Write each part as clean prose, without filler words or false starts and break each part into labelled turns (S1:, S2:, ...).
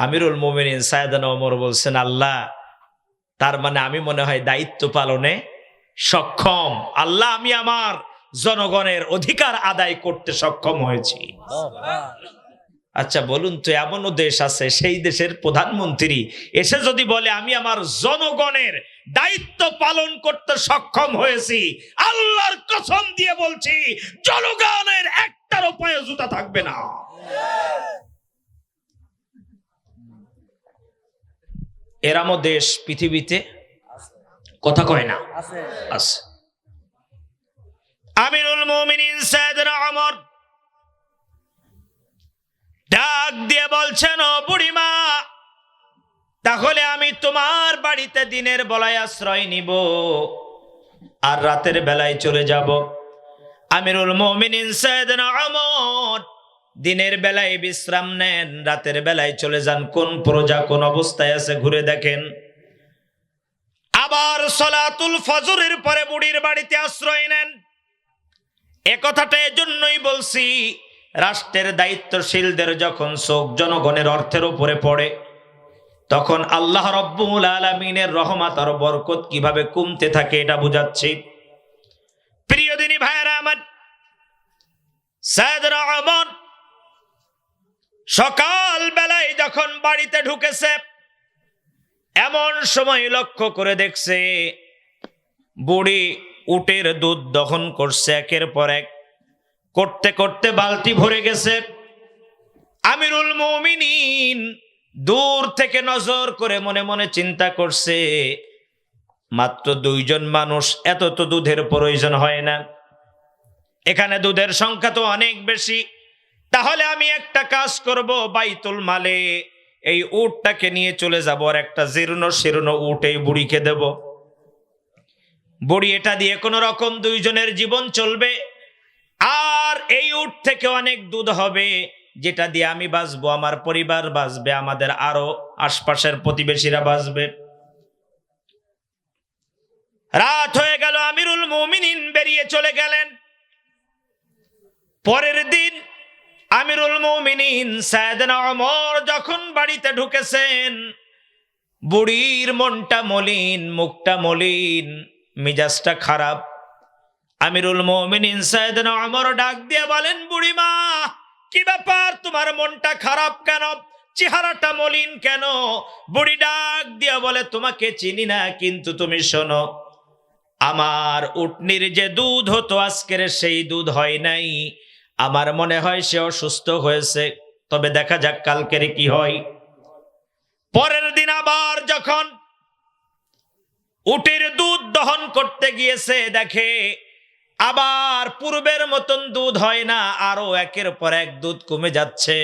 S1: আমিরুল মুমিনিন সাইয়েদনা ওমর বলছেন, আল্লাহ, তার মানে আমি মনে হয় দায়িত্ব পালনে সক্ষম। আল্লাহ, আমি আমার জনগণের অধিকার আদায় করতে সক্ষম হয়েছি। আচ্ছা বলুন তো, এমনও দেশ আছে সেই দেশের প্রধানমন্ত্রী এসে যদি বলে আমি আমার জনগণের দায়িত্ব পালন করতে সক্ষম হয়েছি, আল্লাহর কসম দিয়ে বলছি জনগণের একটারও পায়ে জুতা থাকবে না। এরামও দেশ পৃথিবীতে কথা কয় না আছে। আমিরুল মুমিনিন সাইয়েদনা ওমর ডাক দিয়ে বলছেন, ও বুড়িমা, তাহলে আমি তোমার বাড়িতে দিনের বেলায় আশ্রয় নিব আর রাতের বেলায় চলে যাব। আমিরুল মুমিনিন সাইয়েদনা ওমর দিনের বেলায় বিশ্রাম নেন, রাতের বেলায় চলে যান। কোন প্রজা কোন অবস্থায় আছে ঘুরে দেখেন। আবার সালাতুল ফজরের পরে বুড়ির বাড়িতে আশ্রয় নেন। এ কথাটা এজন্যই বলছি, রাষ্ট্রের দায়িত্বশীলদের যখন চোখ জনগণের অর্থের উপরে পড়ে, তখন আল্লাহ রব্বুল আলামিনের রহমত আর বরকত কিভাবে কমতে থাকে এটা বুঝাচ্ছি। প্রিয় দিনী ভাইয়েরা আমার, সাইয়েদনা ওমর সকাল বেলায় যখন বাড়িতে ঢুকেছে, এমন সময় লক্ষ্য করে দেখছে বুড়ি উটের দুধ দহন করছে একের পর এক, করতে করতে বালতি ভরে গেছে। আমিরুল মুমিনিন দূর থেকে নজর করে মনে মনে চিন্তা করছে, মাত্র 2 জন মানুষ, এত তো দুধের প্রয়োজন হয় না, এখানে দুধের সংখ্যা তো অনেক বেশি। তাহলে আমি একটা কাজ করব, বাইতুল মালে এই উটটাকে নিয়ে চলে যাব আর একটা জীর্ণ শীর্ণ উট এই বুড়িকে দেব। বুড়ি এটা দিয়ে কোন রকম 2 জনের জীবন চলবে, আর এই উট থেকে অনেক দুধ হবে, যেটা দিয়ে আমি বাঁচবো, আমার পরিবার বাঁচবে, আমাদের আরো আশপাশের প্রতিবেশীরা বাঁচবে। রাত হয়ে গেল, আমিরুল মুমিনিন বেরিয়ে চলে গেলেন। পরের দিন আমিরুল মুমিনিন সাইয়েদনা ওমর যখন বাড়িতে ঢুকেছেন, বুড়ির মনটা মলিন, মুখটা মলিন, মিজাজটা খারাপ। আমিরুল মুমিনিন সাইয়েদনা ওমর ডাক দিয়ে বলেন, বুড়িমা, কি ব্যাপার, তোমার মনটা খারাপ কেন, চেহারাটা মলিন কেন? বুড়ি ডাক দিয়ে বলে, তোমাকে চিনি না, কিন্তু তুমি শোনো, আমার উটনির যে দুধ হতো আজকের সেই দুধ হয় নাই, আমার মনে হয় সে অসুস্থ হয়েছে, তবে দেখা যাক কালকের কি হয়। পরের দিন আবার যখন উটের দুধ দহন করতে গিয়েছে, দেখে আবার পূর্বের মতন দুধ হয় না, আরো একের পর এক দুধ কমে যাচ্ছে।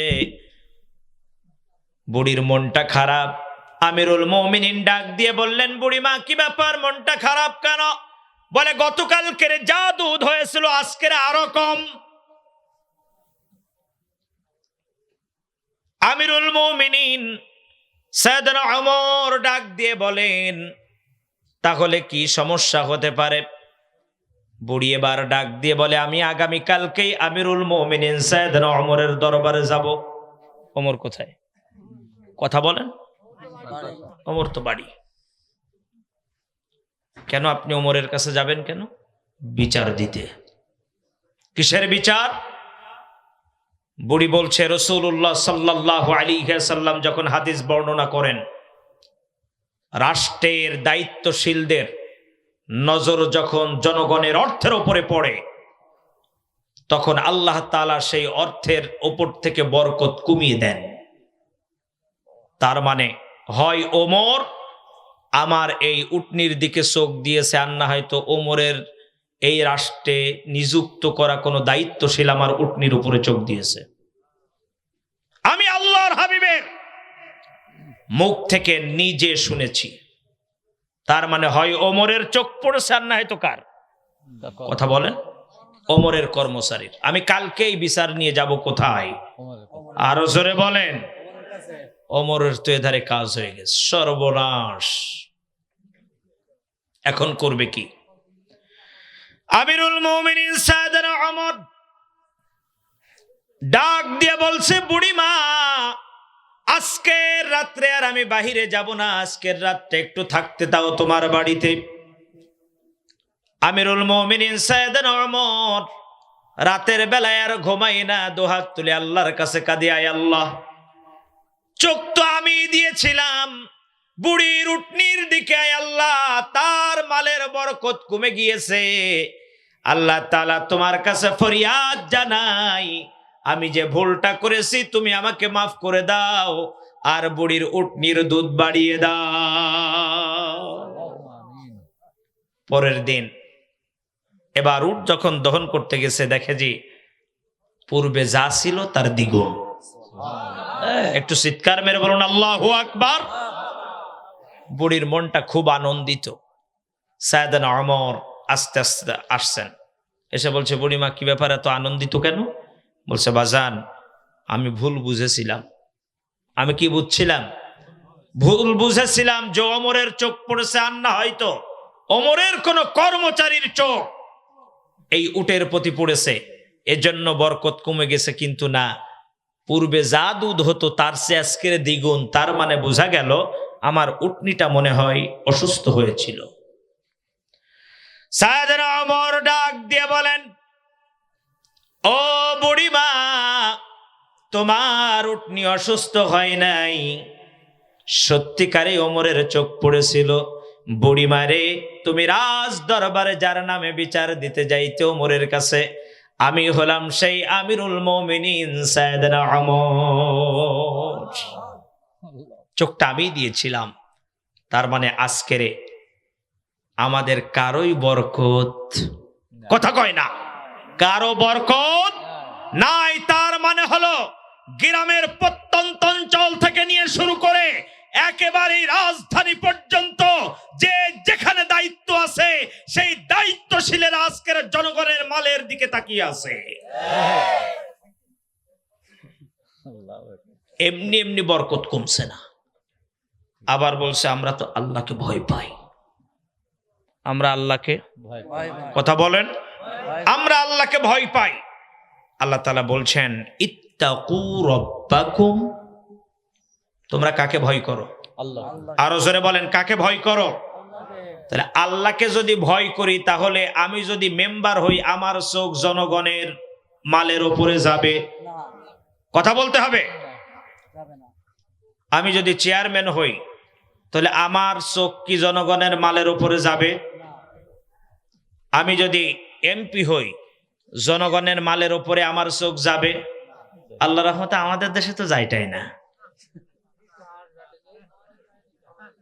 S1: বুড়ির মনটা খারাপ। আমিরুল মুমিনিন ডাক দিয়ে বললেন, বুড়িমা, কি ব্যাপার, মনটা খারাপ কেন? বলে, গতকালকের যা দুধ হয়েছিল আজকের আরো কম। আমিরুল মুমিনিন সাইয়েদনা ওমর ডাক দিয়ে বলেন, তাহলে কি সমস্যা হতে পারে? বুড়ি এবার ডাক দিয়ে বলে, আমি আগামীকালকেই আমিরুল মুমিনিন সাইয়েদনা ওমরের দরবারে যাব। ওমর কোথায়? কথা বলেন। ওমর তো বাড়ি। কেন আপনি ওমরের কাছে যাবেন কেন? বিচার দিতে। কিসের বিচার? বুড়ি বলছে, রাসূলুল্লাহ সাল্লাল্লাহু আলাইহি ওয়াসাল্লাম যখন হাদিস বর্ণনা করেন, রাষ্ট্রের দায়িত্বশীলদের নজর যখন জনগণের অর্থের উপরে পড়ে, তখন আল্লাহ তাআলা সেই অর্থের উপর থেকে বরকত কমিয়ে দেন। তার মানে হয় ওমর আমার এই উটনির দিকে চোখ দিয়েছে, আর না হয়তো ওমরের এই রাষ্ট্রে নিযুক্ত করা কোনো দায়িত্বশীল আমার উটনির উপরে চোখ দিয়েছে। আমি আল্লাহর হাবিবের মুখ থেকে নিজে শুনেছি। তার মানে হয় ওমরের চোখ পড়েছে, আর না হয়তো কার? কথা বলেন। ওমরের কর্মচারীর। আমি কালকেই বিচার নিয়ে যাব কোথায়? আরো জোরে বলেন। ওমরের তো এধারে কাজ হয়ে গেছে, সর্বনাশ। এখন করবে কি? আমিরুল মুমিনিন সাইয়েদনা ওমর ডাক দিয়ে বলছে, বুড়িমা, আজকের রাত্রে আর আমি বাহিরে যাব না, আজকের রাতটা একটু থাকতে দাও তোমার বাড়িতে। আমিরুল মুমিনিন সাইয়েদনা ওমর রাতের বেলায় আর ঘুমাই না, দুহাত তুলে আল্লাহর কাছে কাঁদি, আয় আল্লাহ, চোখ তো আমি দিয়েছিলাম বুড়ির উটনির দিকে, আয় আল্লাহ তার মালের বরকত কমে গিয়েছে। আল্লাহ তাআলা তোমার কাছে ফরিয়াদ জানাই, আমি যে ভুলটা করেছি তুমি আমাকে মাফ করে দাও, আর বুড়ির উটনির দুধ বাড়িয়ে দাও। পরের দিন এবার উট যখন দহন করতে গেছে, দেখে যে পূর্বে যা ছিল তার দ্বিগুণ। একটু চিৎকার মেরে বলুন আল্লাহু আকবার। বুড়ির মনটা খুব আনন্দিত। সাইয়েদনা ওমর আস্তে আস্তে আসছেন, এসে বলছে, বুড়িমা কি ব্যাপার, এত আনন্দিত কেন? বলছে, বাজান আমি ভুল বুঝেছিলাম। আমি কি বুঝছিলাম? ভুল বুঝেছিলাম যে ওমরের চোখ পড়েছে, আর না হয়তো ওমরের কোন কর্মচারীর চোখ এই উটের প্রতি পড়েছে, এজন্য বরকত কমে গেছে। কিন্তু না, পূর্বে যা দুধ হতো তার চেয়ে আজকের দ্বিগুণ। তার মানে বোঝা গেল আমার উটনিটা মনে হয় অসুস্থ হয়েছিল। সাইয়েদনা ওমর ডাক দিয়ে বলেন, ও বুড়িমা, তোমার উটনি অসুস্থ হয় নাই, সত্যিকারে ওমরের চোখ পড়েছিল। বুড়িমা রে, তুমি রাজ দরবারে যার নামে বিচার দিতে যাইতে ওমরের কাছে, আমি হলাম সেই আমিরুল মুমিনিন সাইয়েদনা ওমর। চোখটা আমি দিয়েছিলাম। তার মানে আজকের আমাদের কারোই বরকত, কথা কয় না, কারো বরকত নাই। তার মানে হলো গ্রামের প্রত্যন্ত অঞ্চল থেকে নিয়ে শুরু করে একেবারে রাজধানী পর্যন্ত যে যেখানে দায়িত্ব আছে, সেই দায়িত্বশীলেরা আজকের জনগণের মালের দিকে তাকিয়ে আছে। এমনি এমনি বরকত কমছে না। আবার বলছে, আমরা তো আল্লাহকে ভয় পাই। আমরা আল্লাহকে, কথা বলেন, আমরা আল্লাহকে ভয় পাই। আল্লাহ তাআলা বলছেন, ইত্তাকু রাব্বাকুম, তোমরা কাকে ভয় করো? আল্লাহ। আরো জোরে বলেন, কাকে ভয় করো? তাহলে আল্লাহকে যদি ভয় করি, তাহলে আমি যদি মেম্বার হই, আমার চোখ জনগণের মালের উপরে যাবে? কথা বলতে হবে। আমি যদি চেয়ারম্যান হই, তাহলে আমার চোখ কি জনগণের মালের উপরে যাবে? আমি যদি এমপি হই, জনগণের মালের উপরে আমার চোখ যাবে? আল্লাহর রহমতে আমাদের দেশে তো যাইটাই না।